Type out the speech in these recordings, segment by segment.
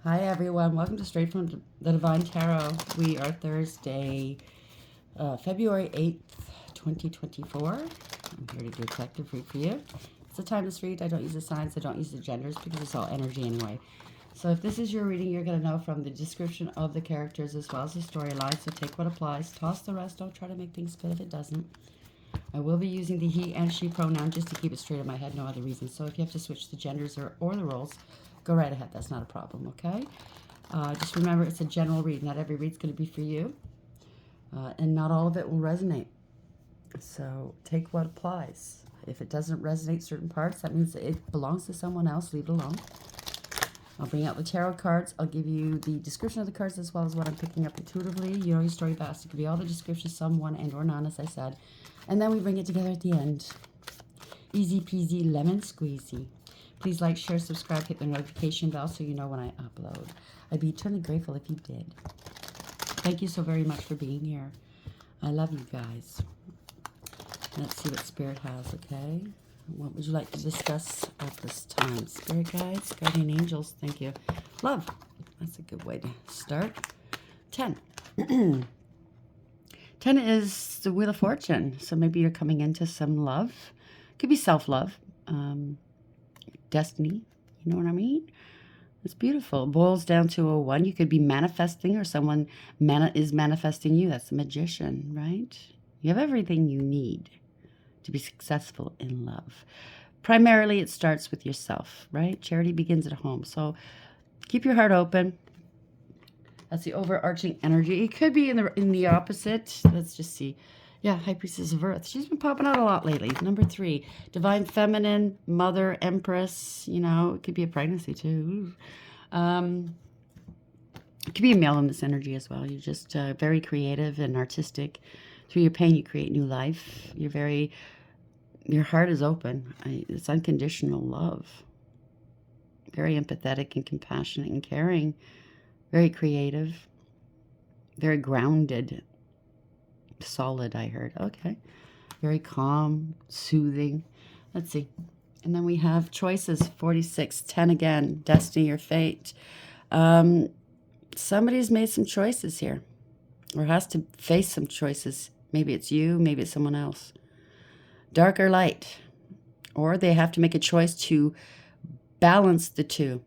Hi everyone, welcome to Straight from the Divine Tarot. We are Thursday, February 8th, 2024. I'm here to do a collective read for you. It's a timeless read. I don't use the signs, I don't use the genders because it's all energy anyway. So if this is your reading, you're going to know from the description of the characters as well as the storyline. So take what applies, toss the rest, don't try to make things fit if it doesn't. I will be using the he and she pronoun just to keep it straight in my head, no other reason. So if you have to switch the genders or the roles, go right ahead. That's not a problem, okay? Just remember, it's a general read. Not every read's going to be for you, and not all of it will resonate. So take what applies. If it doesn't resonate certain parts, that means it belongs to someone else. Leave it alone. I'll bring out the tarot cards. I'll give you the description of the cards as well as what I'm picking up intuitively. You know your story best. It could be all the descriptions, some, one, and or none, as I said. And then we bring it together at the end. Easy peasy lemon squeezy. Please like, share, subscribe, hit the notification bell so you know when I upload. I'd be eternally grateful if you did. Thank you so very much for being here. I love you guys. Let's see what Spirit has, okay? What would you like to discuss at this time? Spirit guides, guardian angels, thank you. Love, that's a good way to start. 10. 10 is the Wheel of Fortune. So maybe you're coming into some love. Could be self-love. Destiny. You know what I mean? It's beautiful. It boils down to a 1. You could be manifesting or someone is manifesting you. That's a magician, right? You have everything you need to be successful in love. Primarily, it starts with yourself, right? Charity begins at home. So keep your heart open. That's the overarching energy. It could be in the opposite. Let's just see. Yeah, High Priestess of Earth. She's been popping out a lot lately. Number 3, Divine Feminine, Mother, Empress. You know, it could be a pregnancy too. It could be a male in this energy as well. You're just very creative and artistic. Through your pain, you create new life. Your heart is open. It's unconditional love. Very empathetic and compassionate and caring. Very creative. Very grounded. Solid, I heard. Okay. Very calm, soothing. Let's see. And then we have choices, 46, 10 again, destiny or fate. Somebody's made some choices here or has to face some choices. Maybe it's you, maybe it's someone else. Dark or light. Or they have to make a choice to balance the two.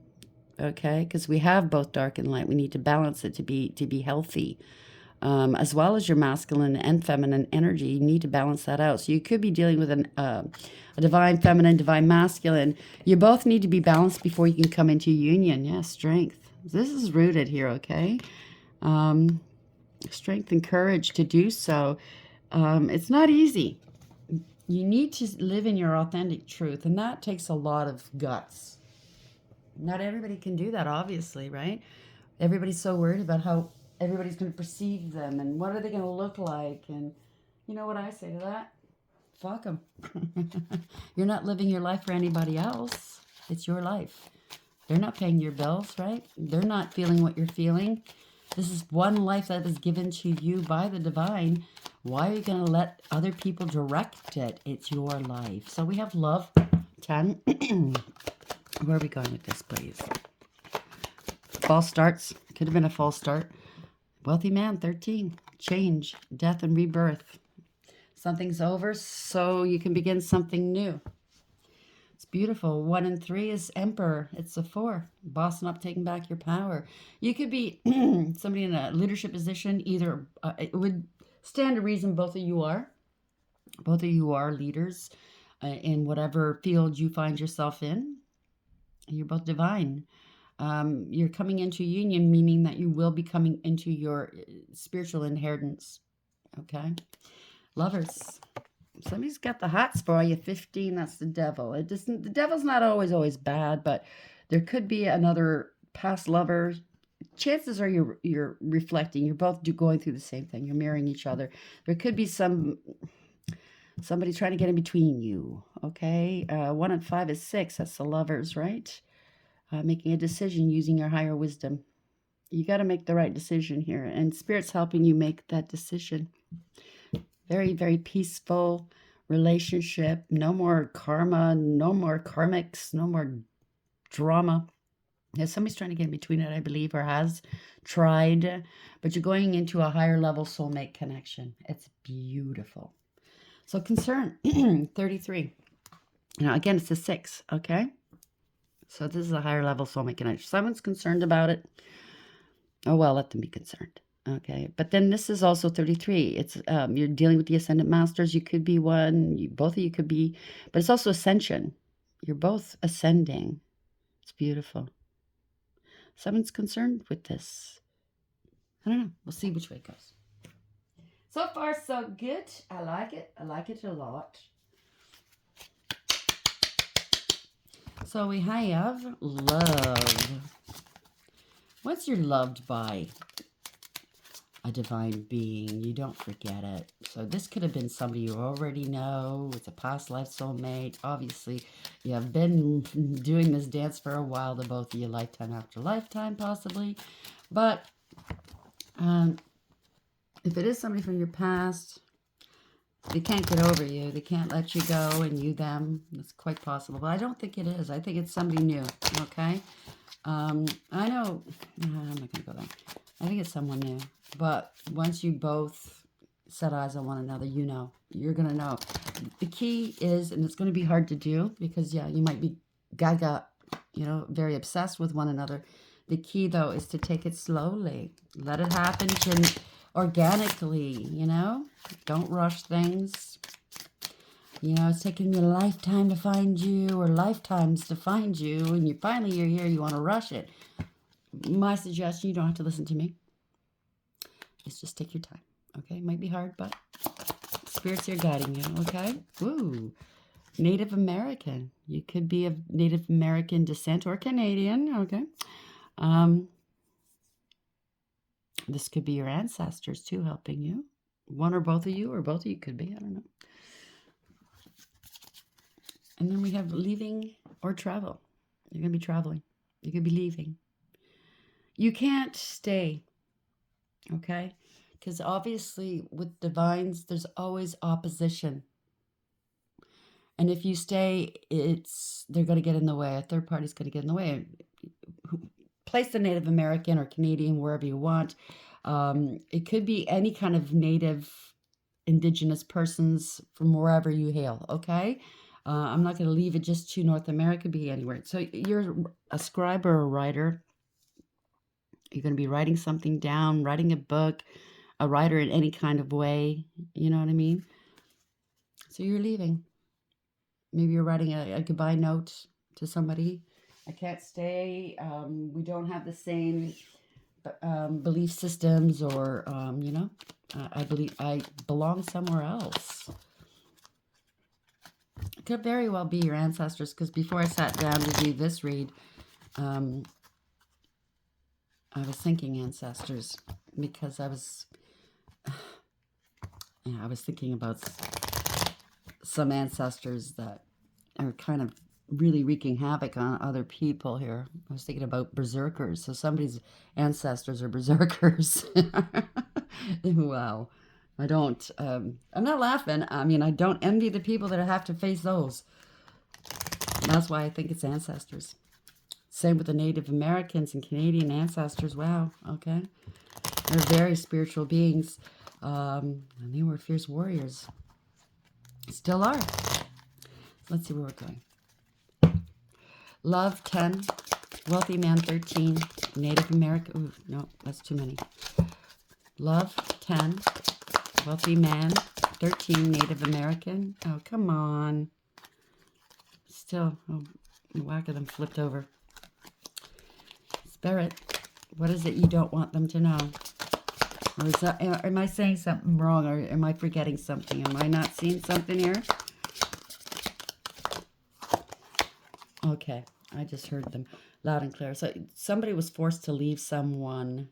Okay? Because we have both dark and light. We need to balance it to be healthy. As well as your masculine and feminine energy. You need to balance that out. So you could be dealing with a divine feminine, divine masculine. You both need to be balanced before you can come into union. Yeah, strength. This is rooted here, okay? Strength and courage to do so. It's not easy. You need to live in your authentic truth, and that takes a lot of guts. Not everybody can do that, obviously, right? Everybody's so worried about how everybody's going to perceive them and what are they going to look like. And you know what I say to that? Fuck them. You're not living your life for anybody else. It's your life. They're not paying your bills, right? They're not feeling what you're feeling. This is one life that is given to you by the divine. Why are you going to let other people direct it? It's your life. So we have love, 10. Where are we going with this, please? False starts. Could have been a false start. Wealthy man, 13. Change, death, and rebirth. Something's over, so you can begin something new. It's beautiful. 1 and 3 is Emperor. It's a 4. Bossing up, taking back your power. You could be somebody in a leadership position. Either it would stand to reason both of you are. Both of you are leaders in whatever field you find yourself in. You're both divine. You're coming into union, meaning that you will be coming into your spiritual inheritance. Okay? Lovers. Somebody's got the hots for you. 15, that's the devil. The devil's not always bad, but there could be another past lover. Chances are you're reflecting. You're both going through the same thing. You're mirroring each other. There could be somebody trying to get in between you. Okay? 1 and 5 is 6. That's the lovers, right? Making a decision using your higher wisdom. You got to make the right decision here, and Spirit's helping you make that decision. Very, very peaceful relationship. No more karma, no more karmics, no more drama. Yeah, somebody's trying to get in between it, I believe, or has tried, but you're going into a higher level soulmate connection. It's beautiful. So concern 33. Now, again, it's a 6, okay? So this is a higher level soulmate connection. Someone's concerned about it. Oh, well, let them be concerned. Okay, but then this is also 33. It's you're dealing with the ascendant masters. You could be one. Both of you could be, but it's also ascension. You're both ascending. It's beautiful. Someone's concerned with this. I don't know. We'll see which way it goes. So far, so good. I like it. I like it a lot. So we have love. Once you're loved by a divine being, you don't forget it. So this could have been somebody you already know. It's a past life soulmate. Obviously, you have been doing this dance for a while, the both of you, lifetime after lifetime, possibly. But if it is somebody from your past, they can't get over you. They can't let you go, and you them. It's quite possible. But I don't think it is. I think it's somebody new, okay? I know... I'm not going to go there. I think it's someone new. But once you both set eyes on one another, you know. You're going to know. The key is, and it's going to be hard to do, because, yeah, you might be gaga, you know, very obsessed with one another. The key, though, is to take it slowly. Let it happen organically, you know? Don't rush things. You know, it's taken me a lifetime to find you, or lifetimes to find you, and you're here, you want to rush it. My suggestion, you don't have to listen to me. Is just take your time, okay? It might be hard, but spirits are guiding you, okay? Woo! Native American. You could be of Native American descent or Canadian, okay? This could be your ancestors, too, helping you. One or both of you, or both of you could be. I don't know. And then we have leaving or travel. You're going to be traveling. You're going to be leaving. You can't stay, okay? Because obviously with divines, there's always opposition. And if you stay, they're going to get in the way. A third party's going to get in the way. Place the Native American or Canadian wherever you want. It could be any kind of native, indigenous persons from wherever you hail, okay? I'm not going to leave it just to North America, be anywhere. So you're a scribe or a writer. You're going to be writing something down, writing a book, a writer in any kind of way. You know what I mean? So you're leaving. Maybe you're writing a goodbye note to somebody. I can't stay. We don't have the same belief systems, or, you know, I believe I belong somewhere else. It could very well be your ancestors, because before I sat down to do this read, I was thinking ancestors, because I was thinking about some ancestors that are kind of really wreaking havoc on other people here. I was thinking about berserkers. So somebody's ancestors are berserkers. Wow. I don't, I'm not laughing. I mean, I don't envy the people that have to face those. And that's why I think it's ancestors. Same with the Native Americans and Canadian ancestors. Wow. Okay. They're very spiritual beings. And they were fierce warriors. Still are. Let's see where we're going. Love, 10. Wealthy man, 13. Native American. Ooh, no, that's too many. Love, 10. Wealthy man, 13. Native American. Oh, come on. Still, oh, whack of them flipped over. Spirit, what is it you don't want them to know? Or is that, am I saying something wrong, or am I forgetting something? Am I not seeing something here? Okay, I just heard them loud and clear. So somebody was forced to leave someone.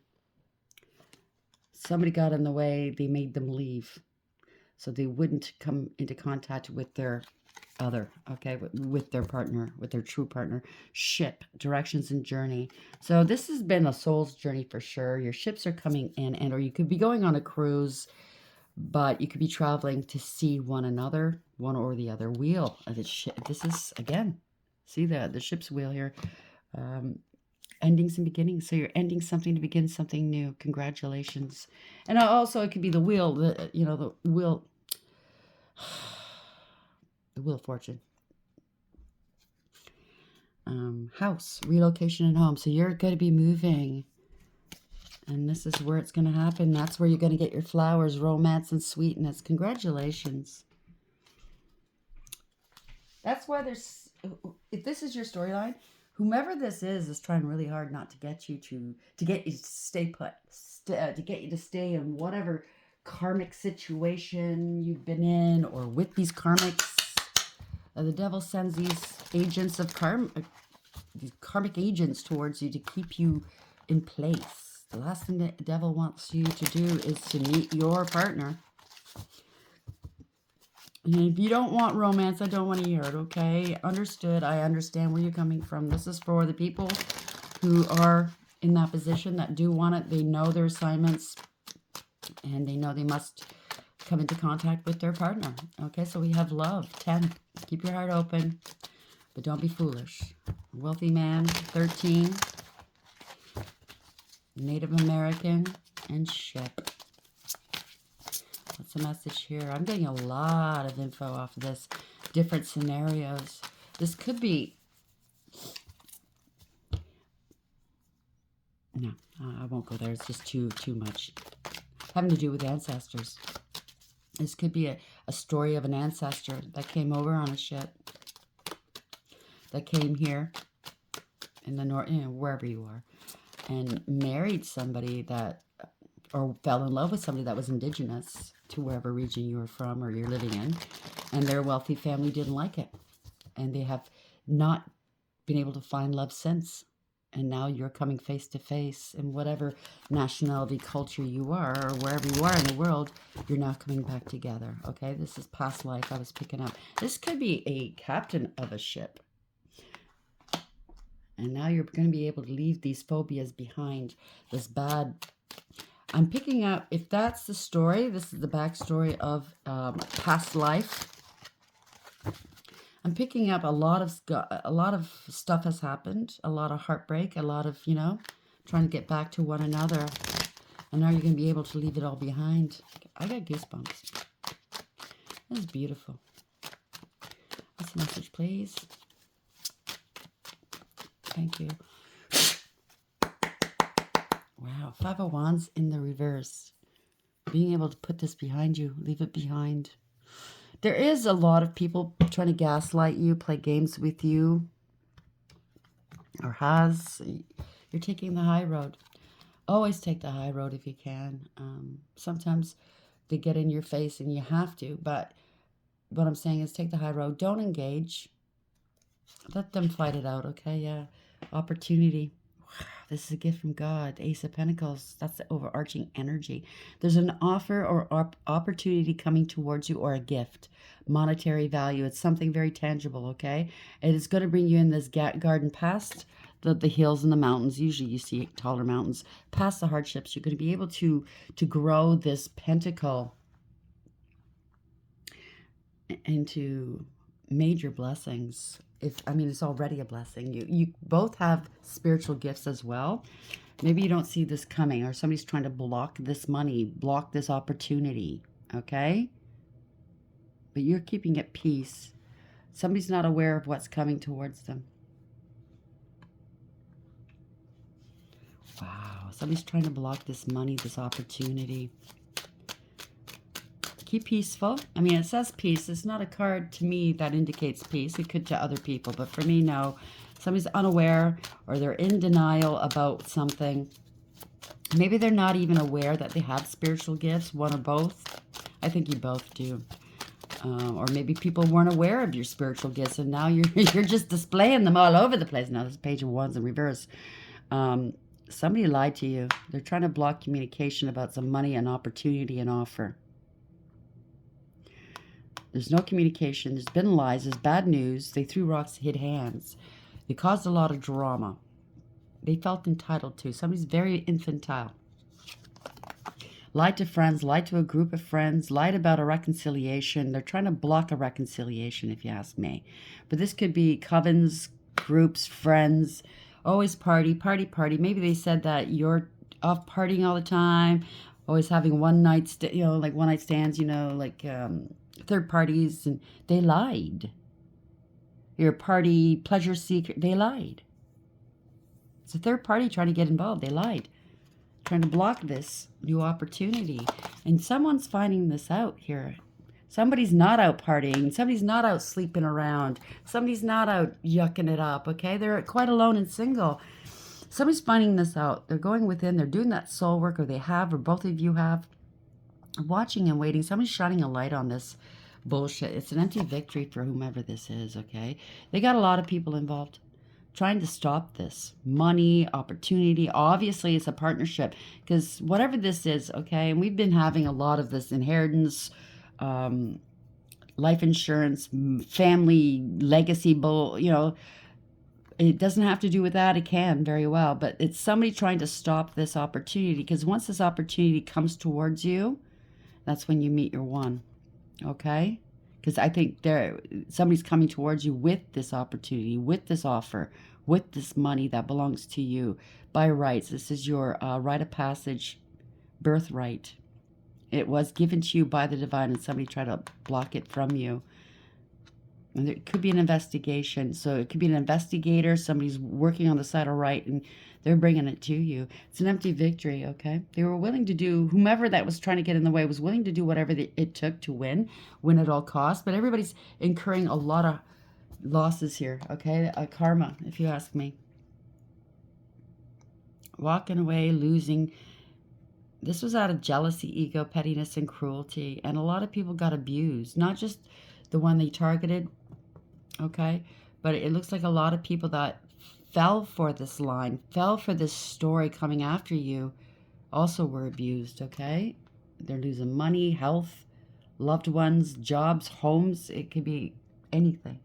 Somebody got in the way. They made them leave, so they wouldn't come into contact with their other, okay, with their partner, with their true partner. Ship, directions and journey. So this has been a soul's journey for sure. Your ships are coming in, and or you could be going on a cruise, but you could be traveling to see one another, one or the other wheel of the ship. This is, again, see the ship's wheel here. endings and beginnings. So you're ending something to begin something new. Congratulations. And also it could be the wheel, the wheel, the wheel of fortune. House, relocation and home. So you're going to be moving. And this is where it's going to happen. That's where you're going to get your flowers, romance, and sweetness. Congratulations. That's why if this is your storyline, whomever this is trying really hard not to get you to get you to stay put, to get you to stay in whatever karmic situation you've been in or with these karmics. The devil sends these agents of these karmic agents towards you to keep you in place. The last thing the devil wants you to do is to meet your partner. And if you don't want romance, I don't want to hear it, okay? Understood. I understand where you're coming from. This is for the people who are in that position that do want it. They know their assignments, and they know they must come into contact with their partner. Okay, so we have love, 10. Keep your heart open, but don't be foolish. Wealthy man, 13. Native American, and ship. What's the message here? I'm getting a lot of info off of this. Different scenarios. This could be... No, I won't go there. It's just too much. Having to do with ancestors. This could be a story of an ancestor that came over on a ship. That came here in the north, wherever you are. And married somebody that... or fell in love with somebody that was indigenous to wherever region you were from or you're living in, and their wealthy family didn't like it, and they have not been able to find love since. And now you're coming face to face in whatever nationality, culture you are, or wherever you are in the world, you're now coming back together. Okay, this is past life I was picking up. This could be a captain of a ship, and now you're going to be able to leave these phobias behind, this bad... I'm picking up, if that's the story, this is the backstory of past life. I'm picking up a lot of stuff has happened, a lot of heartbreak, a lot of, trying to get back to one another. And now you're going to be able to leave it all behind. I got goosebumps. This is beautiful. What's the message, please? Thank you. Wow, 5 of Wands in the reverse. Being able to put this behind you, leave it behind. There is a lot of people trying to gaslight you, play games with you, or you're taking the high road. Always take the high road if you can. Sometimes they get in your face and you have to, but what I'm saying is take the high road. Don't engage. Let them fight it out, okay? Yeah. Opportunity. This is a gift from God. The Ace of Pentacles. That's the overarching energy. There's an offer or opportunity coming towards you, or a gift. Monetary value. It's something very tangible, okay? It is going to bring you in this garden past the hills and the mountains. Usually you see taller mountains. Past the hardships. You're going to be able to grow this pentacle into major blessings. It's already a blessing. You both have spiritual gifts as well. Maybe you don't see this coming, or somebody's trying to block this money, block this opportunity, okay? But you're keeping at peace. Somebody's not aware of what's coming towards them. Wow, somebody's trying to block this money, this opportunity. Keep peaceful. It says peace. It's not a card to me that indicates peace. It could to other people, but for me, no. Somebody's unaware, or they're in denial about something. Maybe they're not even aware that they have spiritual gifts, one or both. I think you both do. Or maybe people weren't aware of your spiritual gifts, and now you're just displaying them all over the place. Now this Page of Wands in reverse. Somebody lied to you. They're trying to block communication about some money, an opportunity, an offer. There's no communication. There's been lies. There's bad news. They threw rocks, hid hands. They caused a lot of drama. They felt entitled to. Somebody's very infantile. Lied to friends. Lied to a group of friends. Lied about a reconciliation. They're trying to block a reconciliation, if you ask me. But this could be covens, groups, friends, Always party, party, party. Maybe they said that you're off partying all the time, always having one night, like one night stands, like third parties, and they lied. You're a party pleasure seeker. They lied. It's a third party trying to get involved. They lied, trying to block this new opportunity. And someone's finding this out here. Somebody's not out partying. Somebody's not out sleeping around. Somebody's not out yucking it up, okay? They're quite alone and single. Somebody's finding this out. They're going within. They're doing that soul work, or they have, or both of you have. Watching and waiting. Somebody's shining a light on this bullshit. It's an empty victory for whomever this is, okay? They got a lot of people involved trying to stop this. Money, opportunity. Obviously, it's a partnership, because whatever this is, okay, and we've been having a lot of this inheritance, life insurance, family legacy bull, it doesn't have to do with that. It can very well, but it's somebody trying to stop this opportunity, because once this opportunity comes towards you, that's when you meet your one, okay? Because I think somebody's coming towards you with this opportunity, with this offer, with this money that belongs to you by rights. This is your rite of passage, birthright. It was given to you by the divine, and somebody tried to block it from you. And it could be an investigation. So it could be an investigator. Somebody's working on the side of right, and they're bringing it to you. It's an empty victory, okay? They were willing to do, whomever that was trying to get in the way was willing to do whatever it took to win at all costs. But everybody's incurring a lot of losses here, okay? Karma, if you ask me. Walking away, losing. This was out of jealousy, ego, pettiness, and cruelty. And a lot of people got abused. Not just the one they targeted, okay? But it looks like a lot of people that fell for this line, fell for this story coming after you, also were abused, okay? They're losing money, health, loved ones, jobs, homes. It could be anything.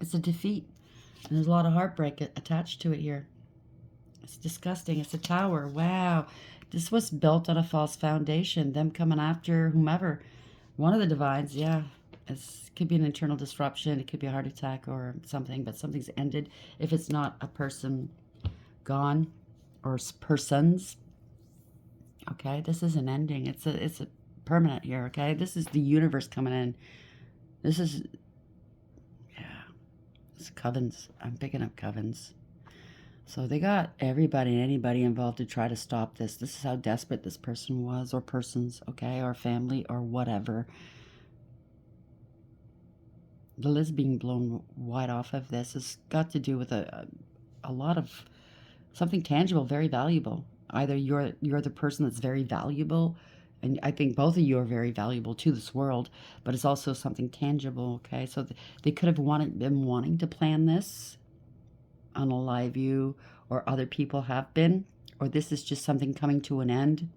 It's a defeat. And there's a lot of heartbreak attached to it here. It's disgusting. It's a tower. Wow. This was built on a false foundation. Them coming after whomever. One of the divines, yeah. It could be an internal disruption. It could be a heart attack or something, but something's ended. If it's not a person gone or persons, okay? This is an ending. It's a permanent here, okay? This is the universe coming in. This is, yeah, it's covens. I'm picking up covens. So they got everybody and anybody involved to try to stop this. This is how desperate this person was, or persons, okay, or family, or whatever. The lid being blown wide off of this has got to do with a lot of something tangible, very valuable. Either you're the person that's very valuable, and I think both of you are very valuable to this world, but it's also something tangible, okay? So they could have been wanting to plan this, unalive you, or other people have been, or this is just something coming to an end,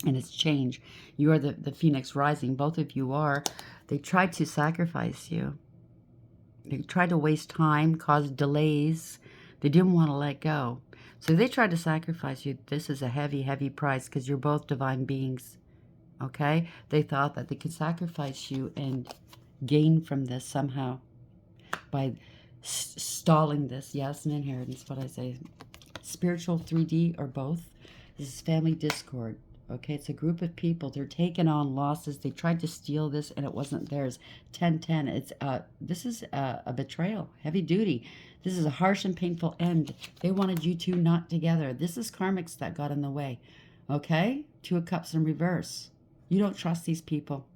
and it's change. You are the phoenix rising. Both of you are. They tried to sacrifice you. They tried to waste time, cause delays. They didn't want to let go. So they tried to sacrifice you. This is a heavy, heavy price, because you're both divine beings, okay? They thought that they could sacrifice you and gain from this somehow by stalling this. Yes, an inheritance, what I say. Spiritual 3D or both. This is family discord. Okay, it's a group of people. They're taking on losses. They tried to steal this, and it wasn't theirs. 1010. This is a betrayal. Heavy duty. This is a harsh and painful end. They wanted you two not together. This is karmics that got in the way. Okay? Two of Cups in reverse. You don't trust these people.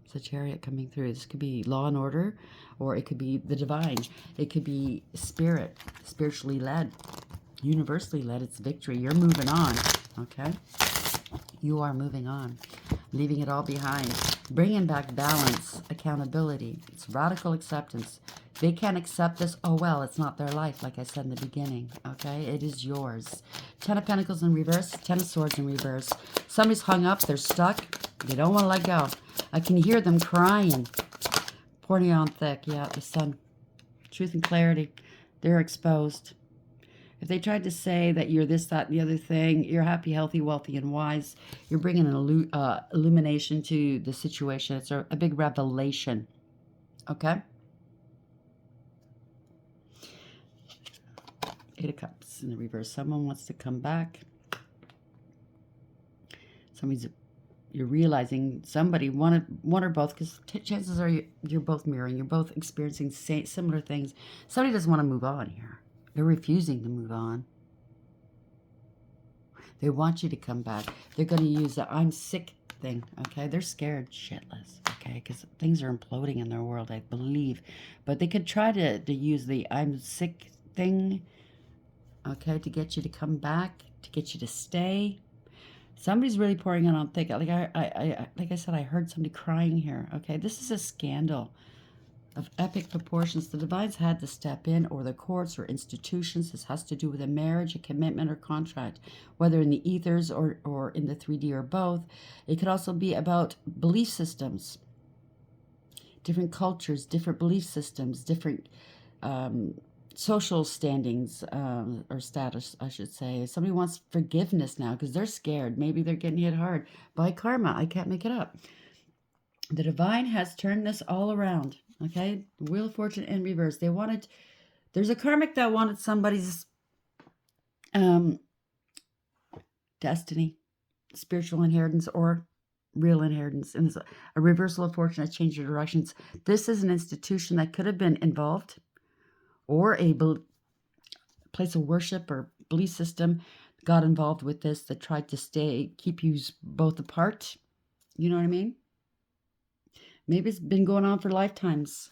It's a chariot coming through. This could be law and order, or it could be the divine. It could be spirit, spiritually led, universally led. It's victory. You're moving on, okay? You are moving on, leaving it all behind, bringing back balance, accountability. It's radical acceptance. They can't accept this. Oh, well, it's not their life, like I said in the beginning, okay? It is yours. 10 of Pentacles in reverse, 10 of Swords in reverse. Somebody's hung up. They're stuck. They don't want to let go. I can hear them crying. Pouring on thick. Yeah, the sun. Truth and clarity. They're exposed. If they tried to say that you're this, that, and the other thing, you're happy, healthy, wealthy, and wise, you're bringing an illumination to the situation. It's a big revelation. Okay? Page of Cups in the reverse. Someone wants to come back. You're realizing somebody, one or both, because chances are you're both mirroring. You're both experiencing similar things. Somebody doesn't want to move on here. They're refusing to move on. They want you to come back. They're going to use the I'm sick thing, okay? They're scared shitless, okay? Because things are imploding in their world, I believe. But they could try to use the I'm sick thing, okay, to get you to come back, to get you to stay. Somebody's really pouring it on thick. Like I said, I heard somebody crying here, okay? This is a scandal of epic proportions. The Divine's had to step in, or the courts or institutions. This has to do with a marriage, a commitment, or contract, whether in the ethers or in the 3D or both. It could also be about belief systems, different cultures, different belief systems, different social standings or status, I should say. Somebody wants forgiveness now because they're scared. Maybe they're getting hit hard by karma. I can't make it up. The Divine has turned this all around. Okay, Wheel of Fortune in reverse. There's a karmic that wanted somebody's destiny, spiritual inheritance, or real inheritance. And it's a reversal of fortune that changed your directions. This is an institution that could have been involved, or a place of worship or belief system got involved with this that tried to keep you both apart. You know what I mean? Maybe it's been going on for lifetimes.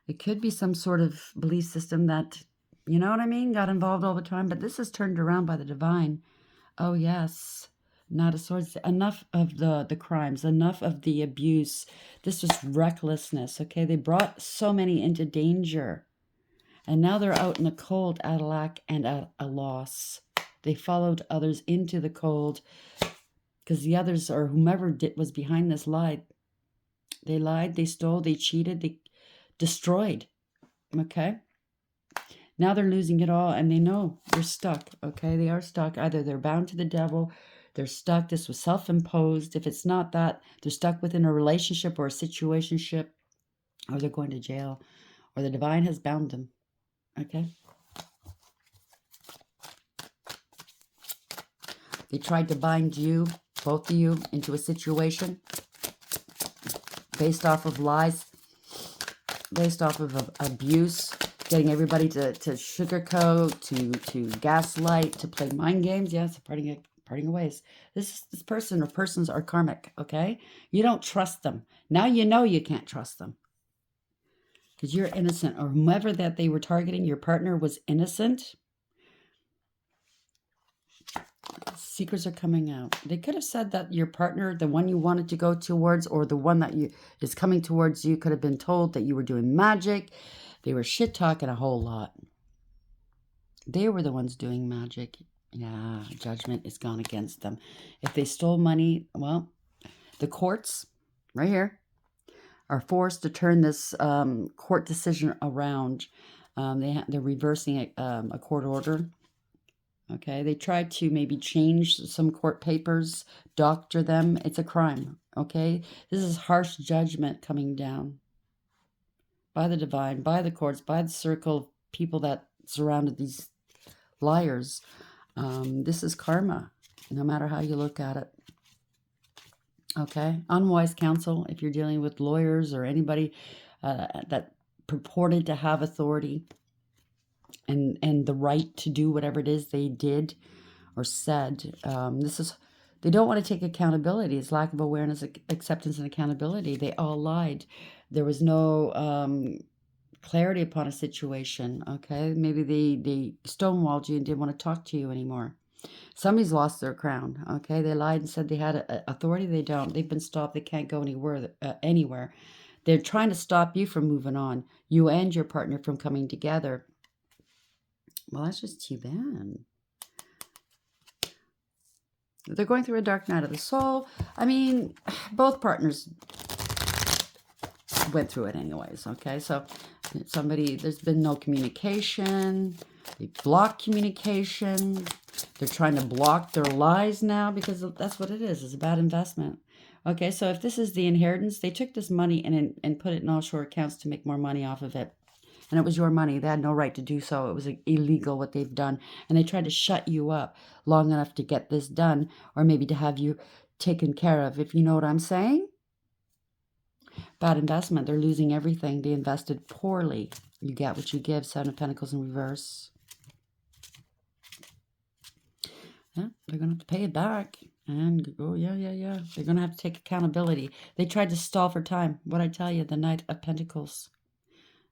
It could be some sort of belief system that, you know what I mean, got involved all the time. But this is turned around by the Divine. Oh, yes. Knight of Swords. Enough of the crimes. Enough of the abuse. This was recklessness, okay? They brought so many into danger. And now they're out in the cold at a lack and at a loss. They followed others into the cold because the others, or whomever was behind this, lied. They lied, they stole, they cheated, they destroyed, okay? Now they're losing it all, and they know they're stuck, okay? They are stuck. Either they're bound to the devil, they're stuck. This was self-imposed. If it's not that, they're stuck within a relationship or a situationship, or they're going to jail, or the Divine has bound them, okay? They tried to bind you, both of you, into a situation based off of lies, based off of abuse, getting everybody to sugarcoat, to gaslight, to play mind games. Yes, parting of ways. This person or persons are karmic, okay? You don't trust them. Now you know you can't trust them because you're innocent, or whomever that they were targeting, your partner was innocent. Secrets are coming out. They could have said that your partner, the one you wanted to go towards, or the one that is coming towards you, could have been told that you were doing magic. They were shit talking a whole lot. They were the ones doing magic. Yeah, judgment is gone against them. If they stole money, well, the courts, right here, are forced to turn this court decision around. They're reversing a court order. Okay, they tried to maybe change some court papers, doctor them. It's a crime, okay? This is harsh judgment coming down by the Divine, by the courts, by the circle of people that surrounded these liars. This is karma, no matter how you look at it. Okay, unwise counsel if you're dealing with lawyers or anybody that purported to have authority and the right to do whatever it is they did or said. They don't want to take accountability. It's lack of awareness, acceptance, and accountability. They all lied. There was no clarity upon a situation, okay? Maybe they stonewalled you and didn't want to talk to you anymore. Somebody's lost their crown, okay? They lied and said they had authority. They don't. They've been stopped. They can't go anywhere. They're trying to stop you from moving on, you and your partner from coming together. Well, that's just too bad. They're going through a dark night of the soul. I mean, both partners went through it anyways, okay? So there's been no communication. They block communication. They're trying to block their lies now because that's what it is. It's a bad investment. Okay, so if this is the inheritance, they took this money and put it in offshore accounts to make more money off of it. and it was your money. They had no right to do so. It was illegal what they've done. And they tried to shut you up long enough to get this done, or maybe to have you taken care of, if you know what I'm saying. Bad investment. They're losing everything. They invested poorly. You get what you give. Seven of Pentacles in reverse. Yeah, they're going to have to pay it back. And, oh, yeah. They're going to have to take accountability. They tried to stall for time. What I tell you, the Knight of Pentacles.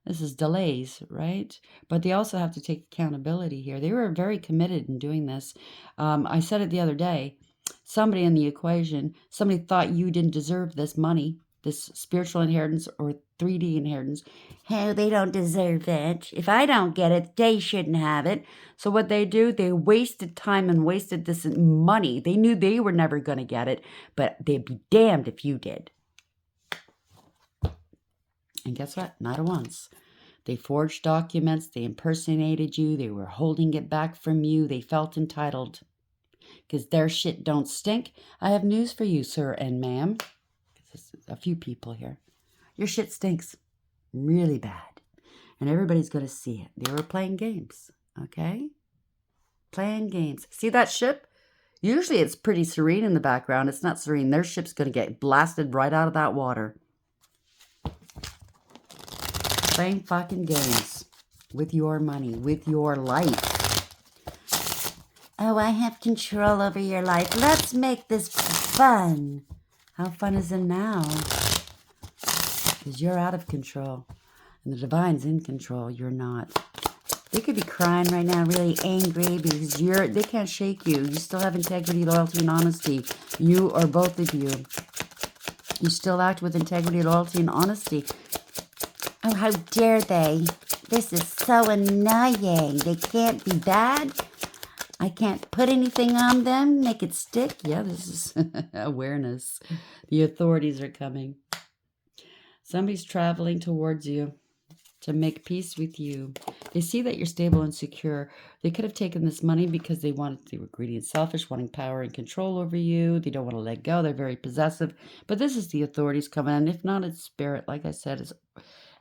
This is delays, right? But they also have to take accountability here. They were very committed in doing this. I said it the other day. Somebody in the equation, somebody thought you didn't deserve this money, this spiritual inheritance or 3D inheritance. Hey, they don't deserve it. If I don't get it, they shouldn't have it. So what they do, they wasted time and wasted this money. They knew they were never going to get it, but they'd be damned if you did. And guess what? Not a once. They forged documents. They impersonated you. They were holding it back from you. They felt entitled. Because their shit don't stink. I have news for you, sir and ma'am. There's a few people here. Your shit stinks really bad. And everybody's going to see it. They were playing games. Okay? Playing games. See that ship? Usually it's pretty serene in the background. It's not serene. Their ship's going to get blasted right out of that water. Playing fucking games with your money, with your life. Oh, I have control over your life. Let's make this fun. How fun is it now? Because you're out of control. And the divine's in control. You're not. They could be crying right now, really angry because they can't shake you. You still have integrity, loyalty, and honesty. You or both of you. You still act with integrity, loyalty, and honesty. Oh, how dare they? This is so annoying. They can't be bad. I can't put anything on them, make it stick. Yeah, this is awareness. The authorities are coming. Somebody's traveling towards you to make peace with you. They see that you're stable and secure. They could have taken this money because they were greedy and selfish, wanting power and control over you. They don't want to let go. They're very possessive. But this is the authorities coming in. If not, it's spirit. Like I said,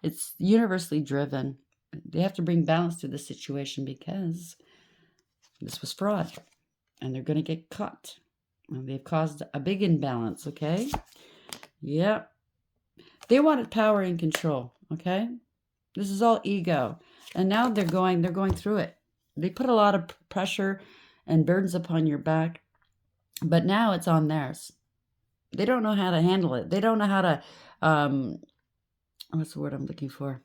it's universally driven. They have to bring balance to the situation because this was fraud. And they're going to get caught. And they've caused a big imbalance, okay? Yep. They wanted power and control, okay? This is all ego. And now they're going through it. They put a lot of pressure and burdens upon your back. But now it's on theirs. They don't know how to handle it. They don't know how to... what's the word I'm looking for?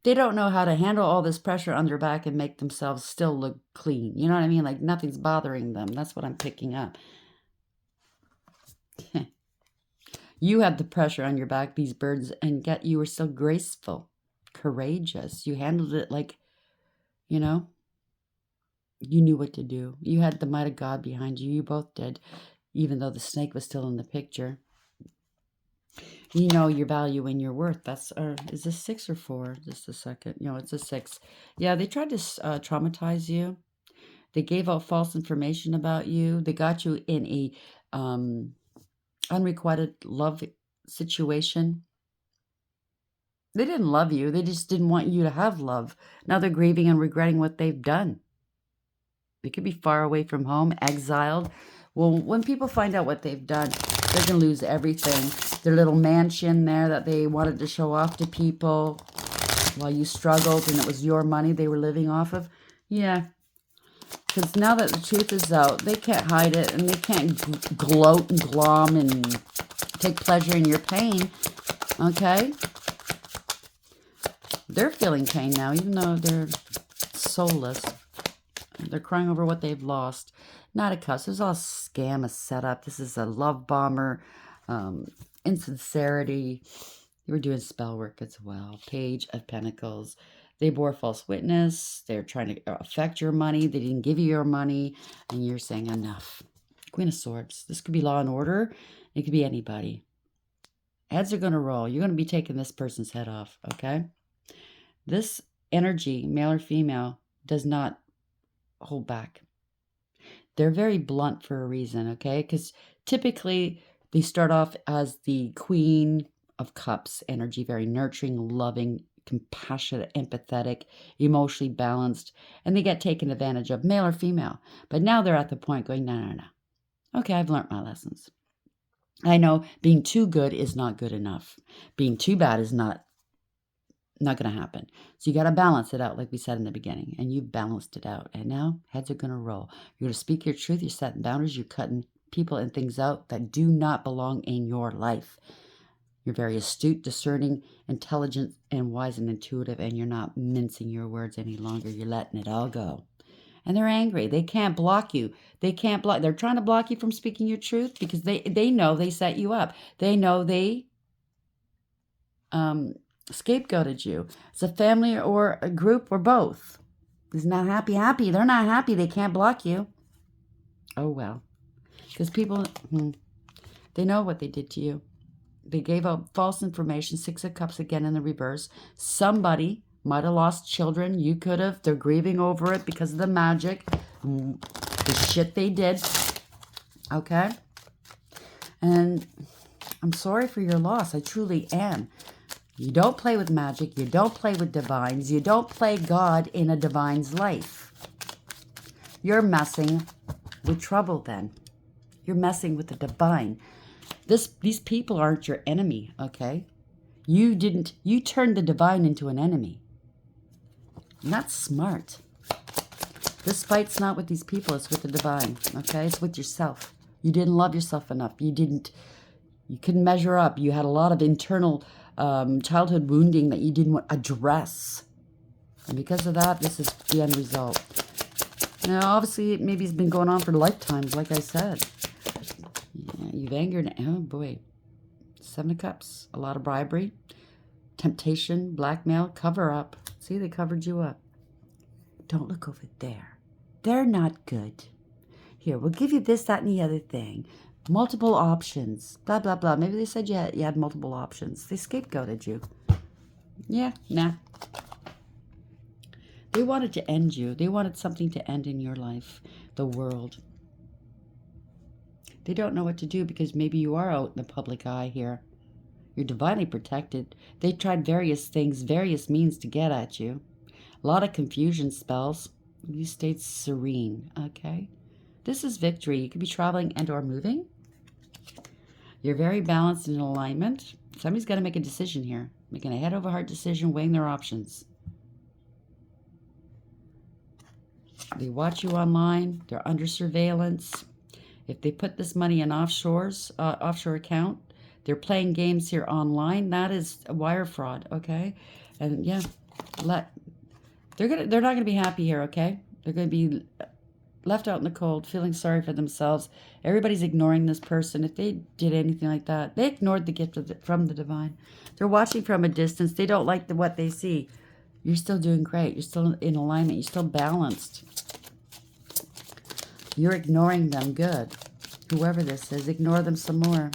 They don't know how to handle all this pressure on their back and make themselves still look clean. You know what I mean? Like nothing's bothering them. That's what I'm picking up. You had the pressure on your back, these burdens, and yet you were so graceful, courageous. You handled it like, you know, you knew what to do. You had the might of God behind you. You both did, even though the snake was still in the picture. You know your value and your worth. That's, is this 6 or 4? Just a second. No, it's a 6. Yeah, they tried to traumatize you. They gave out false information about you. They got you in a unrequited love situation. They didn't love you. They just didn't want you to have love. Now they're grieving and regretting what they've done. They could be far away from home, exiled. Well, when people find out what they've done, they're going to lose everything. Their little mansion there that they wanted to show off to people while you struggled and it was your money they were living off of. Yeah. Because now that the truth is out, they can't hide it and they can't gloat and glom and take pleasure in your pain. Okay? They're feeling pain now, even though they're soulless. They're crying over what they've lost. Not a cuss. It was all a scam, a setup. This is a love bomber. Insincerity. You were doing spell work as well. Page of Pentacles. They bore false witness. They're trying to affect your money. They didn't give you your money. And you're saying enough. Queen of Swords. This could be Law and Order. It could be anybody. Heads are going to roll. You're going to be taking this person's head off. Okay? This energy, male or female, does not hold back. They're very blunt for a reason, okay? Because typically they start off as the queen of Cups energy, very nurturing, loving, compassionate, empathetic, emotionally balanced, and they get taken advantage of, male or female. But now they're at the point going, no, no, no. Okay, I've learned my lessons. I know being too good is not good enough. Being too bad is not going to happen. So you got to balance it out, like we said in the beginning, and you've balanced it out. And now heads are going to roll. You're going to speak your truth. You're setting boundaries. You're cutting people and things out that do not belong in your life. You're very astute, discerning, intelligent, and wise and intuitive, and you're not mincing your words any longer. You're letting it all go. And they're angry. They can't block you. They can't block. They're trying to block you from speaking your truth because they know they set you up. They know they scapegoated you. It's a family or a group or both. It's not happy. They're not happy. They can't block you. Oh, well. Because people, they know what they did to you. They gave out false information. 6 of Cups again in the reverse. Somebody might have lost children. You could have. They're grieving over it because of the magic. The shit they did. Okay? And I'm sorry for your loss. I truly am. You don't play with magic. You don't play with divines. You don't play God in a divine's life. You're messing with trouble then. You're messing with the divine. These people aren't your enemy, okay? You turned the divine into an enemy. And that's smart. This fight's not with these people, it's with the divine, okay? It's with yourself. You didn't love yourself enough. You couldn't measure up. You had a lot of internal childhood wounding that you didn't want to address. And because of that, this is the end result. Now, obviously, maybe it's been going on for lifetimes, like I said. Yeah, you've angered, oh boy. 7 of Cups, a lot of bribery, temptation, blackmail, cover up. See, they covered you up. Don't look over there. They're not good. Here, we'll give you this, that, and the other thing. Multiple options, blah, blah, blah. Maybe they said you had multiple options. They scapegoated you. Yeah, nah. They wanted to end you. They wanted something to end in your life, the world. They don't know what to do because maybe you are out in the public eye here. You're divinely protected. They tried various things, various means to get at you. A lot of confusion spells. You stayed serene, okay? This is victory. You could be traveling and or moving. You're very balanced and in alignment. Somebody's got to make a decision here. Making a head over heart decision, weighing their options. They watch you online. They're under surveillance. If they put this money in offshore account, they're playing games here online. That is a wire fraud, okay? And yeah, they're not gonna be happy here, okay? They're gonna be left out in the cold, feeling sorry for themselves. Everybody's ignoring this person. If they did anything like that, they ignored the gift from the divine. They're watching from a distance. They don't like what they see. You're still doing great. You're still in alignment. You're still balanced. You're ignoring them. Good. Whoever this is, ignore them some more.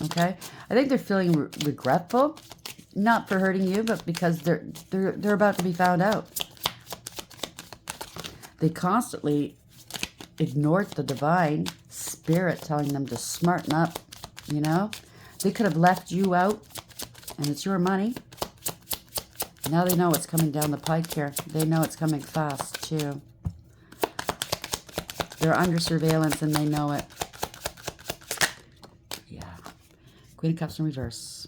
Okay? I think they're feeling regretful. Not for hurting you, but because they're about to be found out. They constantly ignored the divine spirit telling them to smarten up, you know? They could have left you out, and it's your money. Now they know what's coming down the pike here. They know it's coming fast, too. They're under surveillance, and they know it. Yeah. Queen of Cups in reverse.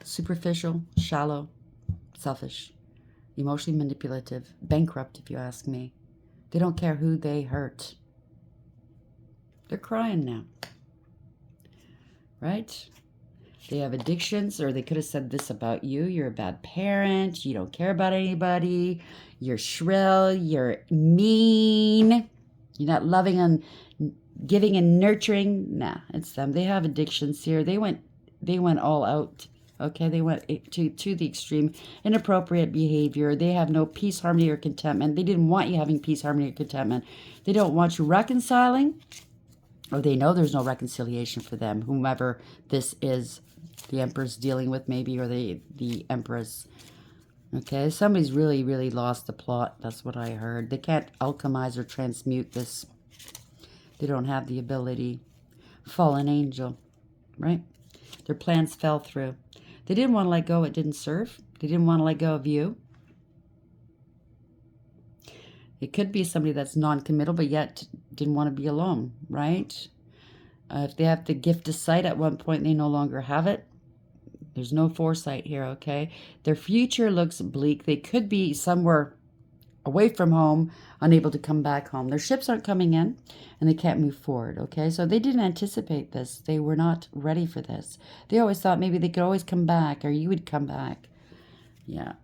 Superficial, shallow, selfish, emotionally manipulative, bankrupt, if you ask me. They don't care who they hurt. They're crying now. Right? They have addictions, or they could have said this about you. You're a bad parent. You don't care about anybody. You're shrill. You're mean. You're not loving and giving and nurturing. Nah, it's them. They have addictions here. They went all out. Okay, they went to the extreme. Inappropriate behavior. They have no peace, harmony, or contentment. They didn't want you having peace, harmony, or contentment. They don't want you reconciling. Or they know there's no reconciliation for them. Whomever this is, the Emperor's dealing with maybe, or the Empress. Okay, somebody's really, really lost the plot. That's what I heard. They can't alchemize or transmute this. They don't have the ability. Fallen angel, right? Their plans fell through. They didn't want to let go. It didn't serve. They didn't want to let go of you. It could be somebody that's non-committal, but yet didn't want to be alone, right? If they have the gift of sight at one point, they no longer have it. There's no foresight here, okay? Their future looks bleak. They could be somewhere away from home, unable to come back home. Their ships aren't coming in, and they can't move forward, okay? So they didn't anticipate this. They were not ready for this. They always thought maybe they could always come back, or you would come back. Yeah.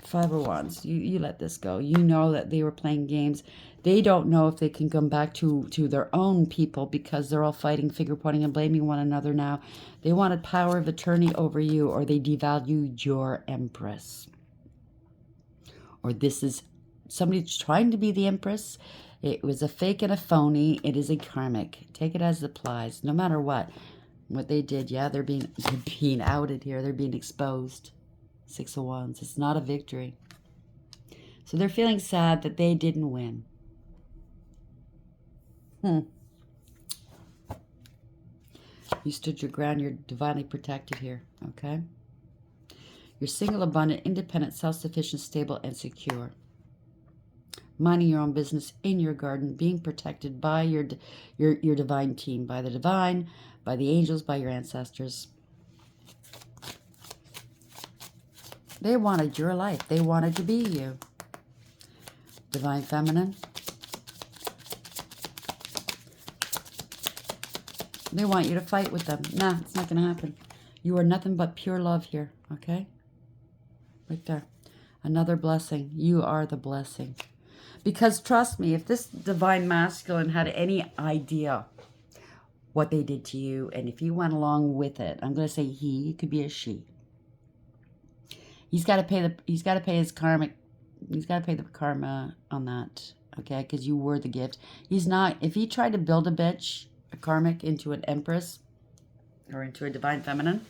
5 of Wands. You let this go. You know that they were playing games. They don't know if they can come back to their own people because they're all fighting, finger pointing, and blaming one another now. They wanted power of attorney over you, or they devalued your Empress. Or this is somebody trying to be the Empress. It was a fake and a phony. It is a karmic. Take it as it applies. No matter what they did, yeah, they're being outed here. They're being exposed. 6 of Wands. It's not a victory. So they're feeling sad that they didn't win. You stood your ground. You're divinely protected here, okay? You're single, abundant, independent, self-sufficient, stable, and secure. Minding your own business in your garden, being protected by your divine team, by the divine, by the angels, by your ancestors. They wanted your life. They wanted to be you. Divine Feminine. They want you to fight with them. Nah, it's not going to happen. You are nothing but pure love here, okay? Right there. Another blessing. You are the blessing. Because trust me, if this Divine Masculine had any idea what they did to you, and if you went along with it, I'm going to say he, it could be a she. He's got to pay his karmic. He's got to pay the karma on that, okay? Because you were the gift. He's not. If he tried to build a bitch, a karmic, into an Empress or into a Divine Feminine,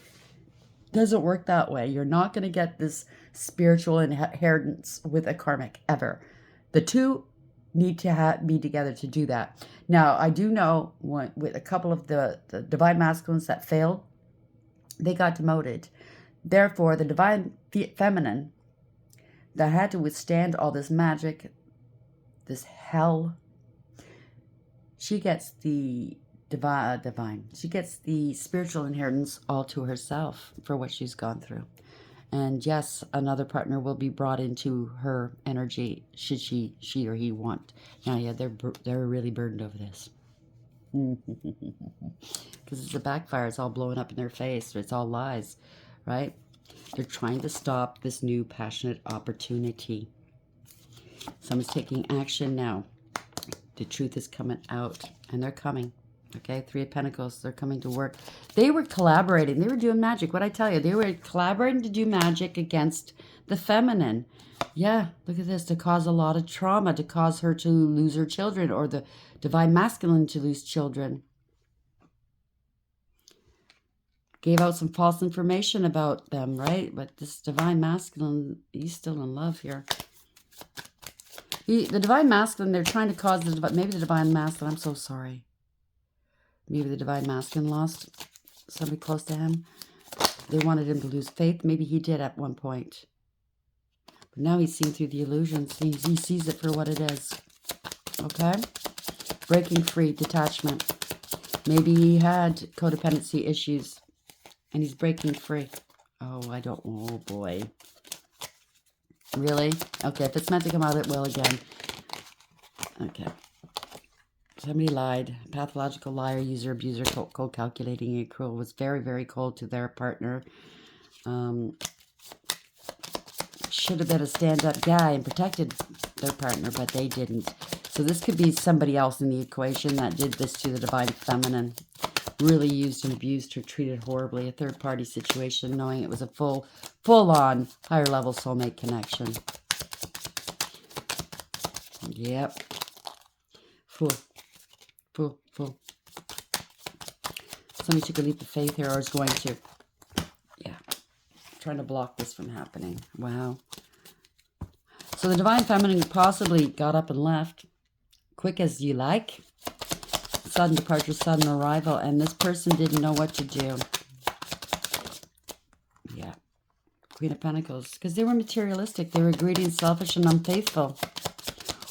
doesn't work that way. You're not going to get this spiritual inheritance with a karmic ever. The two need to be together to do that. Now, I do know with a couple of the Divine Masculines that failed, they got demoted. Therefore, the Divine Feminine that had to withstand all this magic, this hell, she gets the divine. She gets the spiritual inheritance all to herself for what she's gone through. And yes, another partner will be brought into her energy should she or he want. Now, yeah, they're really burdened over this. Because it's a backfire. It's all blowing up in their face. It's all lies, right? They're trying to stop this new passionate opportunity. Someone's taking action now. The truth is coming out, and they're coming. Okay, 3 of Pentacles, they're coming to work. They were collaborating. They were doing magic. What I tell you, they were collaborating to do magic against the feminine. Yeah, look at this. To cause a lot of trauma, to cause her to lose her children, or the Divine Masculine to lose children. Gave out some false information about them, right? But this Divine Masculine, he's still in love here. The Divine Masculine, they're trying to cause maybe the Divine Masculine, I'm so sorry. Maybe the Divine Masculine lost somebody close to him. They wanted him to lose faith. Maybe he did at one point. But now he's seen through the illusions. He sees it for what it is. Okay? Breaking free, detachment. Maybe he had codependency issues. And he's breaking free. Oh, oh boy. Really? Okay, if it's meant to come out, it will again. Okay. Somebody lied. Pathological liar, user, abuser, cold calculating, and cruel. Was very, very cold to their partner. Should have been a stand-up guy and protected their partner, but they didn't. So this could be somebody else in the equation that did this to the Divine Feminine. Really used and abused her, treated horribly. A third-party situation, knowing it was a full-on, higher-level soulmate connection. Yep. Fool. Somebody took a leap of faith here, or is going to. Yeah. Trying to block this from happening. Wow. So the Divine Feminine possibly got up and left. Quick as you like. Sudden departure, sudden arrival, and this person didn't know what to do. Queen of Pentacles. Because they were materialistic. They were greedy and selfish and unfaithful.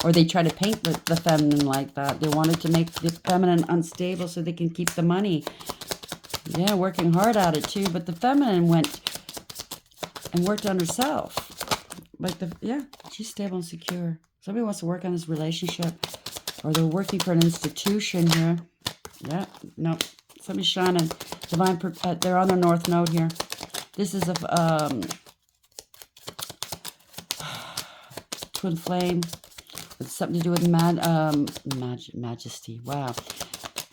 Or they try to paint the feminine like that. They wanted to make the feminine unstable so they can keep the money. Yeah, working hard at it too. But the feminine went and worked on herself. Like yeah, she's stable and secure. Somebody wants to work on this relationship. Or they're working for an institution here. Yeah, no. Somebody's shining. Divine, they're on their north node here. This is a twin flame. It's something to do with majesty. Wow.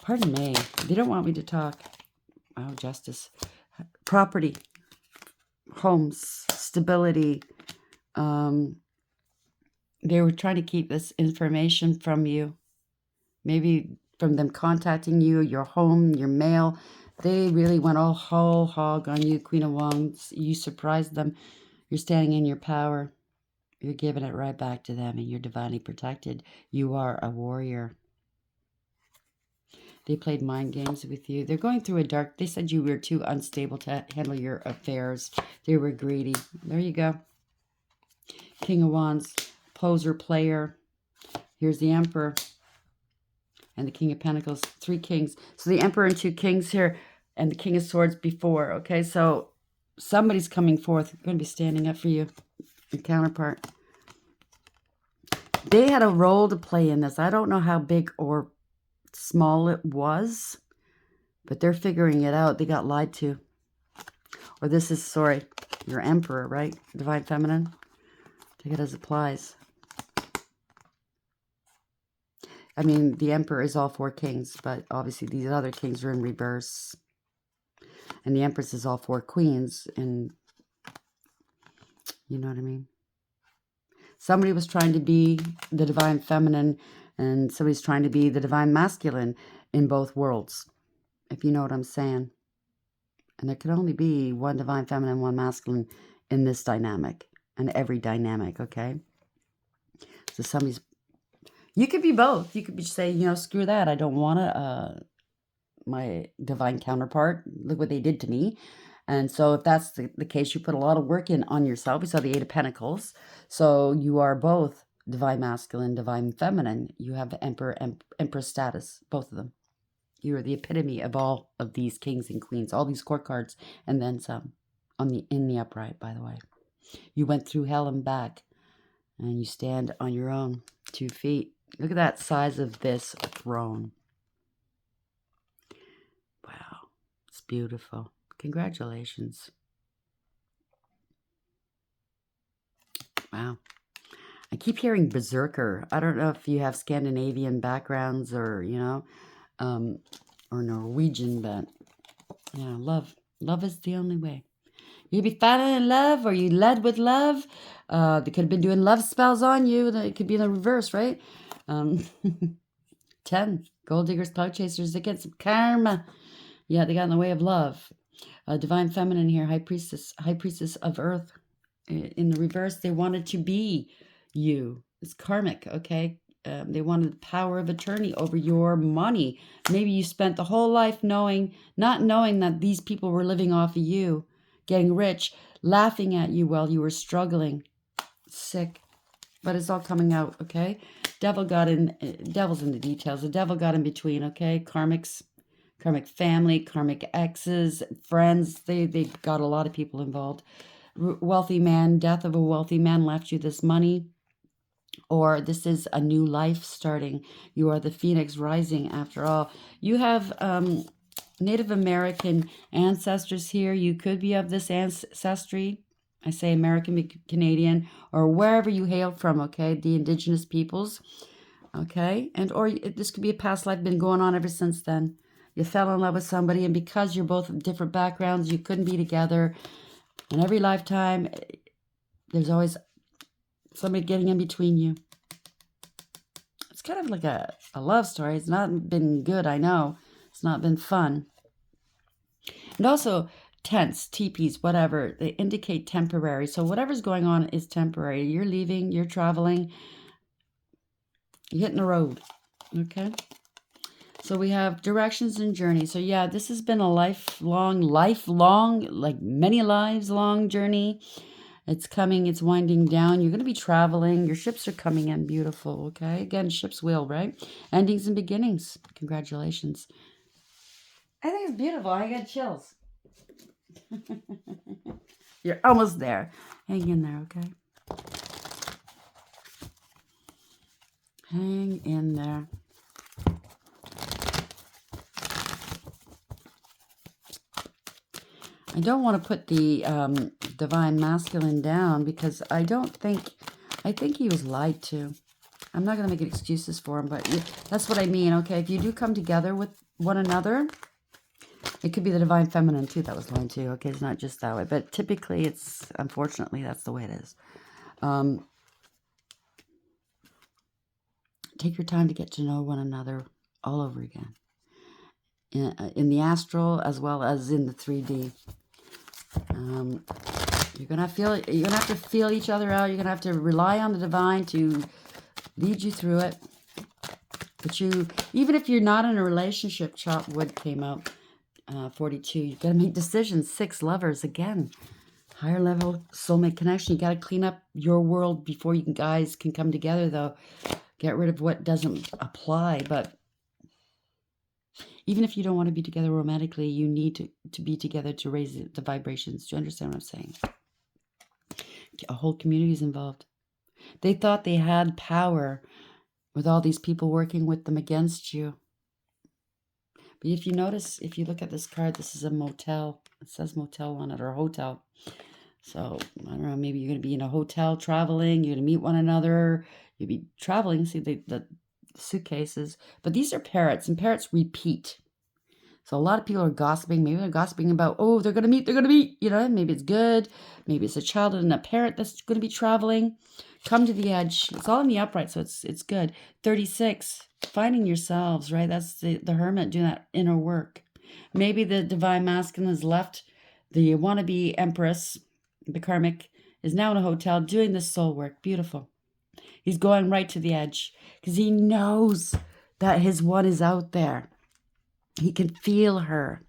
Pardon me. They don't want me to talk. Oh, justice. Property. Homes. Stability. They were trying to keep this information from you. Maybe from them contacting you, your home, your mail. They really went all whole hog on you, Queen of Wands. You surprised them. You're standing in your power. You're giving it right back to them, and you're divinely protected. You are a warrior. They played mind games with you. They're going through a dark... They said you were too unstable to handle your affairs. They were greedy. There you go. King of Wands. Poser, player. Here's the Emperor. And the King of Pentacles. 3 kings. So the Emperor and 2 kings here. And the King of Swords before. Okay, so somebody's coming forth. Going to be standing up for you. Your counterpart. They had a role to play in this. I don't know how big or small it was, but they're figuring it out. They got lied to. Or this is, sorry, your Emperor, right? Divine Feminine. Take it as applies. I mean, the Emperor is all 4 kings, but obviously these other kings are in reverse. And the Empress is all 4 queens, and you know what I mean? Somebody was trying to be the Divine Feminine, and somebody's trying to be the Divine Masculine in both worlds, if you know what I'm saying. And there can only be one Divine Feminine, one Masculine in this dynamic, and every dynamic, okay? So somebody's... You could be both. You could be saying, you know, screw that. I don't want my divine counterpart. Look what they did to me. And so if that's the case, you put a lot of work in on yourself. We saw the 8 of Pentacles. So you are both divine masculine, divine feminine. You have Emperor, Empress status, both of them. You are the epitome of all of these kings and queens, all these court cards, and then some in the upright, by the way. You went through hell and back, and you stand on your own 2 feet. Look at that size of this throne. Wow, it's beautiful. Congratulations. Wow. I keep hearing berserker. I don't know if you have Scandinavian backgrounds or, you know, or Norwegian, but yeah, love. Love is the only way. You could be falling in love, or you led with love. They could have been doing love spells on you. It could be in the reverse, right? 10. Gold diggers, cloud chasers. They get some karma. Yeah, they got in the way of love. Divine Feminine here, High Priestess of Earth. In the reverse, they wanted to be you. It's karmic, okay? They wanted the power of attorney over your money. Maybe you spent the whole life not knowing that these people were living off of you, getting rich, laughing at you while you were struggling. Sick. But it's all coming out, okay? Devil's in the details. The devil got in between, okay? Karmic family, karmic exes, friends. They got a lot of people involved. Wealthy man, death of a wealthy man left you this money. Or this is a new life starting. You are the phoenix rising after all. You have Native American ancestors here. You could be of this ancestry. I say American, Canadian, or wherever you hail from, okay? The indigenous peoples, okay? Or this could be a past life, been going on ever since then. You fell in love with somebody, and because you're both different backgrounds, you couldn't be together. In every lifetime, there's always somebody getting in between you. It's kind of like a love story. It's not been good, I know. It's not been fun. And also, tents, teepees, whatever, they indicate temporary. So whatever's going on is temporary. You're leaving, you're traveling, you're hitting the road, okay? So we have directions and journey. So yeah, this has been a lifelong, like many lives long journey. It's coming, it's winding down. You're going to be traveling. Your ships are coming in beautiful, okay? Again, ship's wheel, right? Endings and beginnings. Congratulations. I think it's beautiful. I got chills. You're almost there. Hang in there, okay? Hang in there. I don't want to put the divine masculine down because I think he was lied to. I'm not going to make excuses for him, but that's what I mean, okay? If you do come together with one another, it could be the divine feminine too that was lying to, okay? It's not just that way, but typically unfortunately, that's the way it is. Take your time to get to know one another all over again. In the astral as well as in the 3D. You're gonna have to feel each other out. You're gonna have to rely on the divine to lead you through it. But even if you're not in a relationship, chop wood came out. 42. You gotta make decisions. 6 lovers again. Higher level soulmate connection. You gotta clean up your world before you guys can come together, though. Get rid of what doesn't apply. But even if you don't want to be together romantically, you need to be together to raise the vibrations. Do you understand what I'm saying? A whole community is involved. They thought they had power with all these people working with them against you. But if you notice, if you look at this card, this is a motel. It says motel on it, or a hotel. So, I don't know, maybe you're going to be in a hotel traveling. You're going to meet one another. You'll be traveling. See the suitcases. But these are parrots, and parrots repeat. So a lot of people are gossiping. Maybe they're gossiping about, oh, they're going to meet. You know, maybe it's good. Maybe it's a child and a parent that's going to be traveling. Come to the edge. It's all in the upright, so it's good. 36, finding yourselves, right? That's the hermit doing that inner work. Maybe the divine masculine has left. The wannabe empress, the karmic, is now in a hotel doing this soul work. Beautiful. He's going right to the edge because he knows that his one is out there. He can feel her.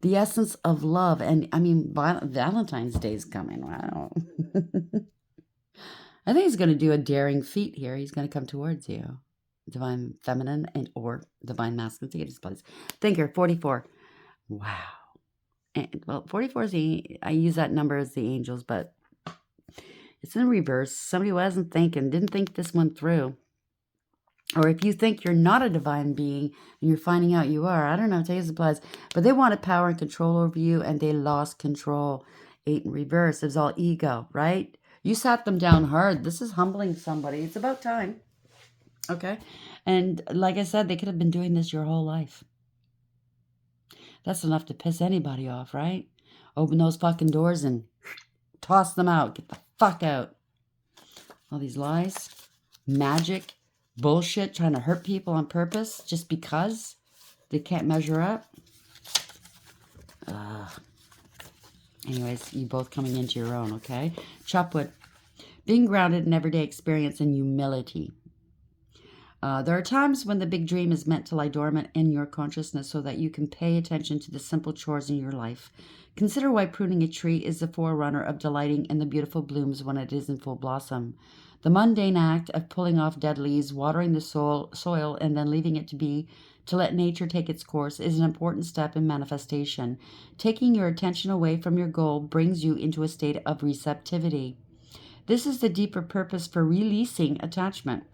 The essence of love. And I mean, Valentine's Day is coming. Wow. I think he's going to do a daring feat here. He's going to come towards you. Divine feminine or divine masculine to get his place. Thinker, 44. Wow. And, well, 44 is I use that number as the angels, but it's in reverse. Somebody wasn't thinking, didn't think this one through. Or if you think you're not a divine being and you're finding out you are, I don't know, take it as applies. But they wanted power and control over you and they lost control. 8 in reverse. It was all ego, right? You sat them down hard. This is humbling somebody. It's about time. Okay? And like I said, they could have been doing this your whole life. That's enough to piss anybody off, right? Open those fucking doors and toss them out. Get the fuck out. All these lies, magic, bullshit, trying to hurt people on purpose just because they can't measure up. Anyways, you both coming into your own, okay? Chopwood. Being grounded in everyday experience and humility. There are times when the big dream is meant to lie dormant in your consciousness so that you can pay attention to the simple chores in your life. Consider why pruning a tree is the forerunner of delighting in the beautiful blooms when it is in full blossom. The mundane act of pulling off dead leaves, watering the soil, and then leaving it to be, to let nature take its course, is an important step in manifestation. Taking your attention away from your goal brings you into a state of receptivity. This is the deeper purpose for releasing attachment.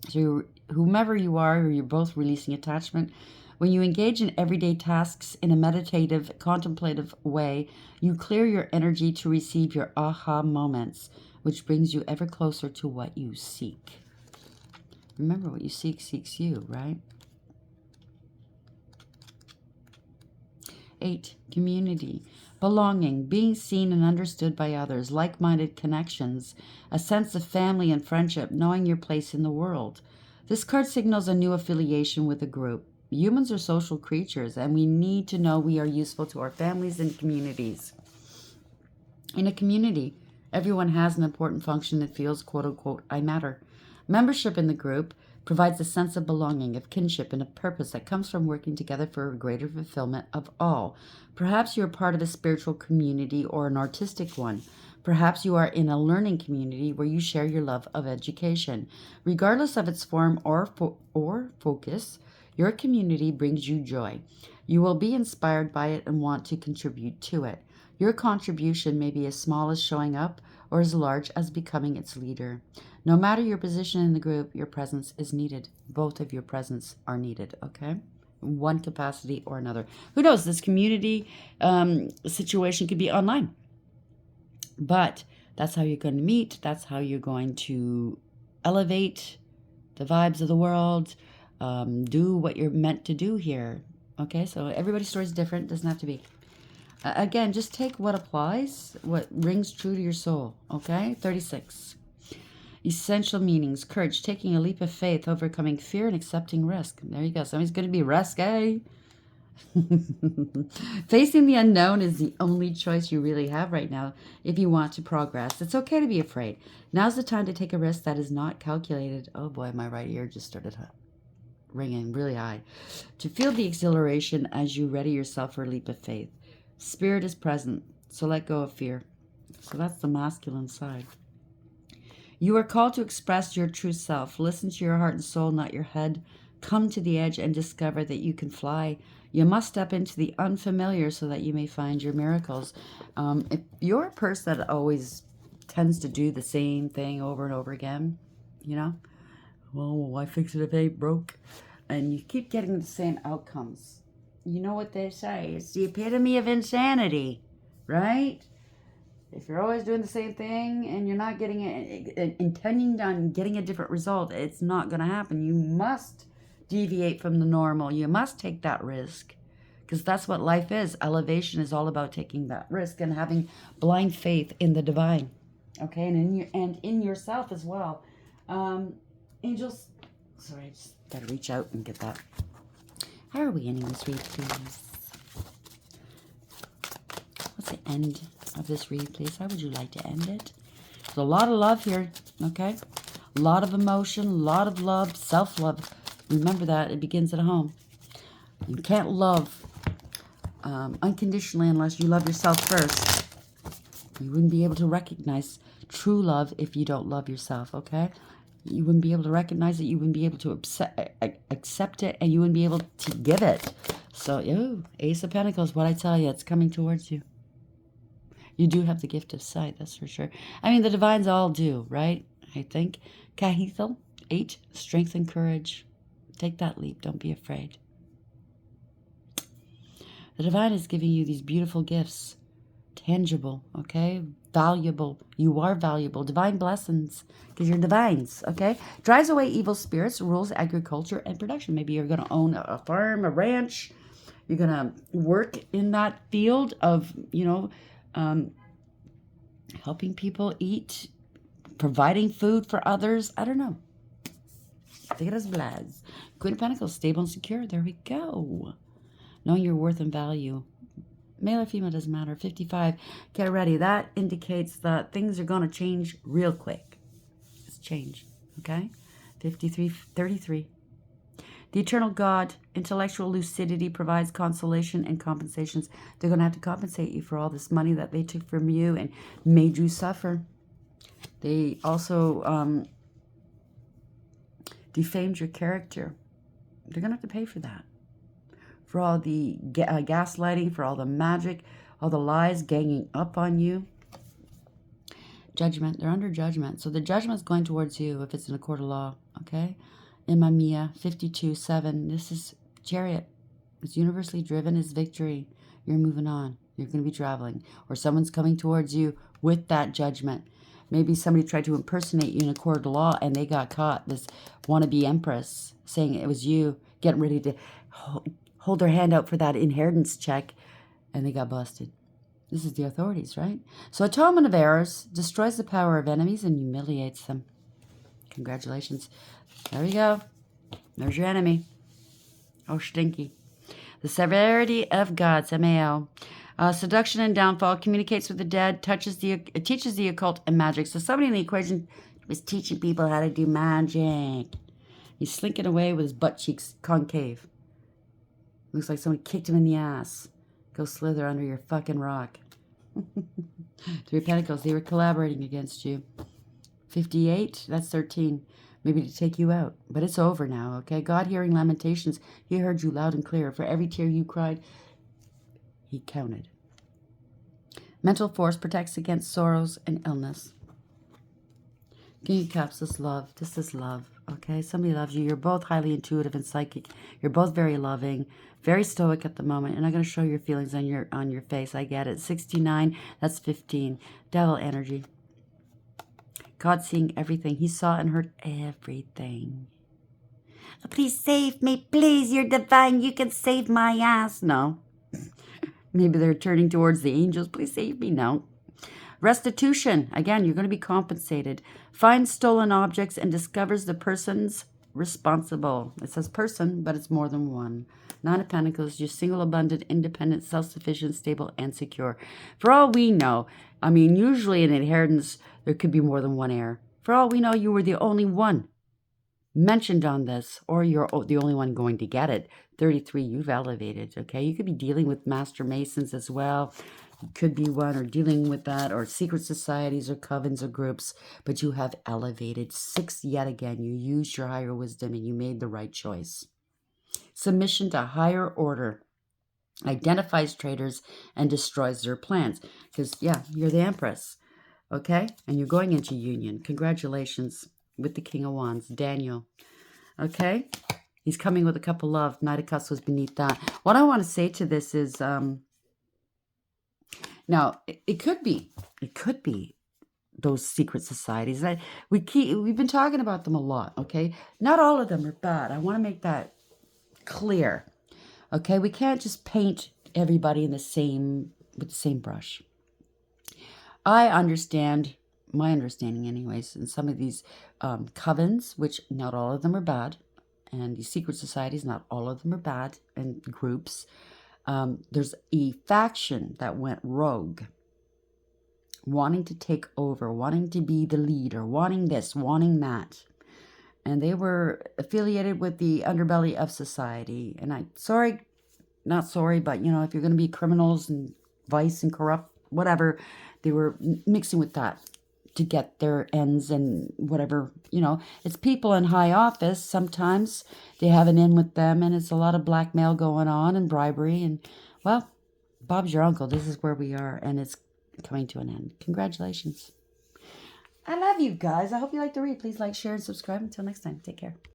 So whomever you are, or you're both releasing attachment, when you engage in everyday tasks in a meditative, contemplative way, you clear your energy to receive your aha moments, which brings you ever closer to what you seek. Remember, what you seek seeks you, right? 8, community. Belonging, being seen and understood by others, like-minded connections, a sense of family and friendship, knowing your place in the world. This card signals a new affiliation with a group. Humans are social creatures, and we need to know we are useful to our families and communities. In a community, everyone has an important function that feels, quote-unquote, I matter. Membership in the group provides a sense of belonging, of kinship, and of purpose that comes from working together for a greater fulfillment of all. Perhaps you are part of a spiritual community or an artistic one. Perhaps you are in a learning community where you share your love of education. Regardless of its form or focus, your community brings you joy. You will be inspired by it and want to contribute to it. Your contribution may be as small as showing up or as large as becoming its leader. No matter your position in the group, your presence is needed. Both of your presence are needed, okay? One capacity or another. Who knows? This community situation could be online. But that's how you're going to meet. That's how you're going to elevate the vibes of the world. Do what you're meant to do here. Okay, so everybody's story is different. Doesn't have to be. Again, just take what applies, what rings true to your soul. Okay, 36. Essential meanings: courage, taking a leap of faith, overcoming fear, and accepting risk. There you go. Somebody's going to be risky. Facing the unknown is the only choice you really have right now if you want to progress. It's okay to be afraid. Now's the time to take a risk that is not calculated. Oh boy, my right ear just started ringing really high. To feel the exhilaration as you ready yourself for a leap of faith. Spirit is present, so let go of fear. So that's the masculine side. You are called to express your true self. Listen to your heart and soul, not your head. Come to the edge and discover that you can fly. You must step into the unfamiliar so that you may find your miracles. If you're a person that always tends to do the same thing over and over again, you know, well, why fix it if it ain't broke? And you keep getting the same outcomes. You know what they say, it's the epitome of insanity, right? If you're always doing the same thing and you're not getting it, intending on getting a different result, it's not going to happen. You must deviate from the normal. You must take that risk, because that's what life is. Elevation is all about taking that risk and having blind faith in the divine, okay, and in yourself as well. Angels, sorry, I just gotta reach out and get that. How are we ending this read, please? What's the end of this read, please? How would you like to end it? There's a lot of love here, okay? A lot of emotion, a lot of love, self-love. Remember that. It begins at home. You can't love unconditionally unless you love yourself first. You wouldn't be able to recognize true love if you don't love yourself, okay? You wouldn't be able to recognize it. You wouldn't be able to accept it, and you wouldn't be able to give it. So, Ace of Pentacles, what I tell you, it's coming towards you. You do have the gift of sight, that's for sure. I mean, the divines all do, right? I think. Kahithal, 8, strength and courage. Take that leap. Don't be afraid. The divine is giving you these beautiful gifts. Tangible, okay? Valuable. You are valuable. Divine blessings, because you're divines, okay? Drives away evil spirits, rules agriculture and production. Maybe you're going to own a farm, a ranch. You're going to work in that field of, helping people eat, providing food for others. I don't know. Take it as blaz. Queen of Pentacles, stable and secure. There we go. Knowing your worth and value. Male or female, doesn't matter. 55. Get ready. That indicates that things are going to change real quick. It's change. Okay? 53. 33. The eternal God, intellectual lucidity, provides consolation and compensations. They're going to have to compensate you for all this money that they took from you and made you suffer. They also defamed your character. They're going to have to pay for that. For all the gaslighting, for all the magic, all the lies ganging up on you. Judgment. They're under judgment. So the judgment's going towards you if it's in a court of law. Okay? Imamia, 52:7. This is Chariot. It's universally driven as victory. You're moving on. You're going to be traveling. Or someone's coming towards you with that judgment. Maybe somebody tried to impersonate you in a court of law and they got caught. This wannabe empress saying it was you, getting ready to hold their hand out for that inheritance check, and they got busted. This is the authorities, right? So atonement of errors destroys the power of enemies and humiliates them. Congratulations. There we go. There's your enemy. Oh, stinky. The severity of God, Samael. Seduction and downfall, communicates with the dead, teaches the occult and magic. So somebody in the equation was teaching people how to do magic. He's slinking away with his butt cheeks concave. Looks like somebody kicked him in the ass. Go slither under your fucking rock. Three of Pentacles, they were collaborating against you. 58, that's 13. Maybe to take you out. But it's over now, okay? God hearing lamentations, he heard you loud and clear. For every tear you cried, he counted. Mental force protects against sorrows and illness. King of Cups is love. This is love, okay? Somebody loves you. You're both highly intuitive and psychic. You're both very loving, very stoic at the moment. You're not going to show your feelings on your face. I get it. 69, that's 15. Devil energy. God seeing everything. He saw and heard everything. Please save me. Please, you're divine. You can save my ass. No. Maybe they're turning towards the angels. Please save me. No. Restitution. Again, you're going to be compensated. Finds stolen objects and discovers the person's responsible. It says person, but it's more than one. Nine of Pentacles. You're single, abundant, independent, self-sufficient, stable, and secure. For all we know, I mean, usually in inheritance, there could be more than one heir. For all we know, you were the only one mentioned on this, or you're the only one going to get it. 33, you've elevated, okay? You could be dealing with master masons as well. You could be one, or dealing with that, or secret societies, or covens, or groups, but you have elevated. 6, yet again, you used your higher wisdom, and you made the right choice. Submission to higher order identifies traitors and destroys their plans. Because, yeah, you're the Empress, okay? And you're going into union. Congratulations with the King of Wands, Daniel, okay? He's coming with a cup of love. Knight of Cups was beneath that. What I want to say to this is, now, it could be those secret societies. We've been talking about them a lot, okay? Not all of them are bad. I want to make that clear, okay? We can't just paint everybody with the same brush. I understand, my understanding anyways, in some of these covens, which not all of them are bad, and these secret societies, not all of them are bad, and groups. There's a faction that went rogue, wanting to take over, wanting to be the leader, wanting this, wanting that. And they were affiliated with the underbelly of society. And not sorry, but, you know, if you're going to be criminals and vice and corrupt, whatever, they were mixing with that to get their ends and whatever, you know. It's people in high office. Sometimes they have an in with them, and it's a lot of blackmail going on and bribery. And, well, Bob's your uncle. This is where we are, and it's coming to an end. Congratulations. I love you guys. I hope you like the read. Please like, share, and subscribe. Until next time, take care.